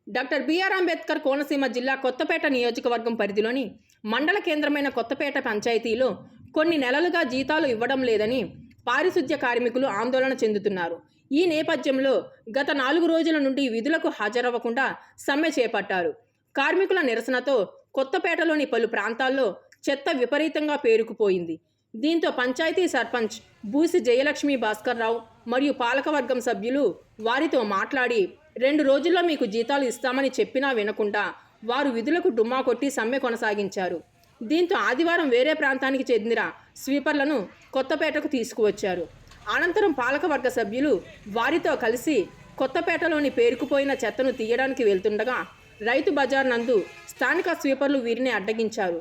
Doctor BR Ambedkar Konaseema జిల్లా కొత్తపేట నియోజకవర్గం పరిధిలోని మండల కేంద్రమైన కొత్తపేట పంచాయతీలో కొన్ని నెలలుగా జీతాలు ఇవ్వడం లేదని పారిశుధ్య కార్మికులు ఆందోళన చెందుతున్నారు. ఈ నేపథ్యంలో గత 4 రోజుల నుండి విధులకు హాజరవ్వకుండా సమ్మె చేపట్టారు. కార్మికుల నిరసనతో కొత్తపేటలోని పలు ప్రాంతాల్లో చెత్త విపరీతంగా పేరుకుపోయింది. దీంతో పంచాయతీ సర్పంచ్ బూసి జయలక్ష్మి భాస్కర్రావు మరియు పాలకవర్గం సభ్యులు వారితో మాట్లాడి 2 రోజుల్లో మీకు జీతాలు ఇస్తామని చెప్పినా వినకుండా వారు విధులకు డుమ్మా కొట్టి సమ్మె కొనసాగించారు. దీంతో ఆదివారం వేరే ప్రాంతానికి చెందిన స్వీపర్లను కొత్తపేటకు తీసుకువచ్చారు. అనంతరం పాలకవర్గ సభ్యులు వారితో కలిసి కొత్తపేటలోని పేరుకుపోయిన చెత్తను తీయడానికి వెళ్తుండగా రైతు బజార్ నందు స్థానిక స్వీపర్లు వీరిని అడ్డగించారు.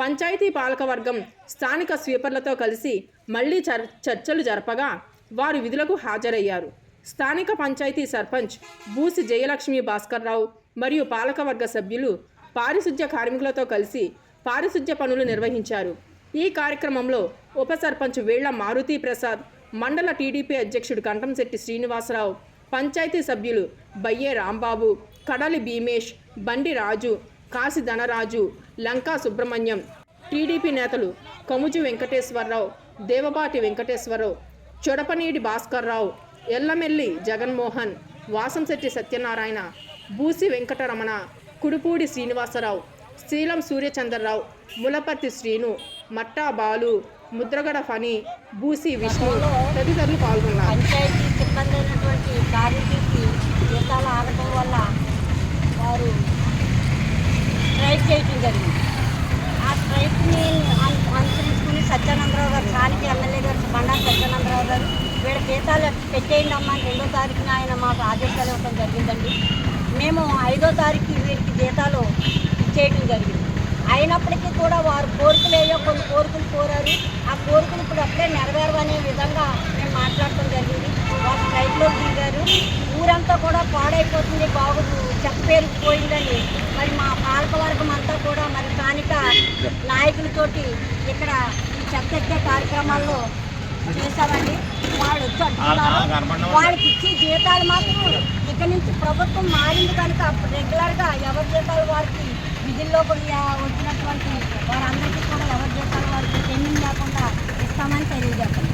పంచాయతీ పాలకవర్గం స్థానిక స్వీపర్లతో కలిసి మళ్లీ చర్చలు జరపగా వారు విధులకు హాజరయ్యారు. స్థానిక పంచాయతీ సర్పంచ్ బూసి జయలక్ష్మి భాస్కర్రావు మరియు పాలకవర్గ సభ్యులు పారిశుధ్య కార్మికులతో కలిసి పారిశుధ్య పనులు నిర్వహించారు. ఈ కార్యక్రమంలో ఉప సర్పంచ్ వేళ్ల మారుతి ప్రసాద్, మండల టీడీపీ అధ్యక్షుడు కంఠంశెట్టి శ్రీనివాసరావు, పంచాయతీ సభ్యులు బయ్యే రాంబాబు, కడలి భీమేష్, బండి రాజు, కాశీ ధనరాజు, లంకా సుబ్రహ్మణ్యం, టీడీపీ నేతలు కముజు వెంకటేశ్వరరావు, దేవపాటి వెంకటేశ్వరరావు, చొడపనీడి భాస్కర్రావు, ఎల్లమెల్లి జగన్మోహన్, వాసంశెట్టి సత్యనారాయణ, బూసి వెంకటరమణ, కుడుపూడి శ్రీనివాసరావు, శీలం సూర్యచంద్రరావు, ములపర్తి శ్రీను, మట్టా బాలు, ముద్రగడ ఫణి, బూసి విష్ణు తదితరులు పాల్గొన్నారు. పంచాయతీ సిబ్బంది అయినటువంటి కార్మికులకి జీతాలు ఆగటం వల్ల వారు స్ట్రైక్ చేయటం జరిగింది. ఆ స్ట్రైక్ని అనుసరించుకుని సత్యానందరావు గారు, స్థానిక ఎమ్మెల్యే గారు బండారు సత్యానందరావు గారు వీళ్ళ జీతాలు పెట్టేయండి అమ్మా 2వ తారీఖున ఆయన మాకు ఆదేశాలు ఇవ్వడం జరిగిందండి. మేము 5వ తారీఖు వీరికి జీతాలు ఇచ్చేయడం జరిగింది. అయినప్పటికీ కూడా వారు కోరికలు ఏవో కొన్ని కోరికలు కోరారు. ఆ కోరికలు ఇప్పుడు అప్పుడే నెరవేరవనే విధంగా మేము మాట్లాడటం జరిగింది. వారు స్ట్రైక్లో దిగారు. ఊరంతా కూడా పాడైపోతుంది, బాగుంది, చెత్త పేరుకుపోయిందని మరి మా పాలకవర్గం అంతా కూడా మరి స్థానిక నాయకులతోటి ఇక్కడ ఈ చెత్త ఎక్కే కార్యక్రమాల్లో చేశామండి. వాళ్ళు వచ్చి అంటున్నారు వాళ్ళకి ఇచ్చే జీతాలు మాత్రం ఇక్కడ నుంచి ప్రభుత్వం మారింది కనుక రెగ్యులర్గా ఎవరి జీతాలు వారికి విధుల్లో కూడా వచ్చినటువంటి వారందరికీ కూడా ఎవరి జీతాలు వారికి పెండింగ్ లేకుండా ఇస్తామని తెలియజేస్తాం.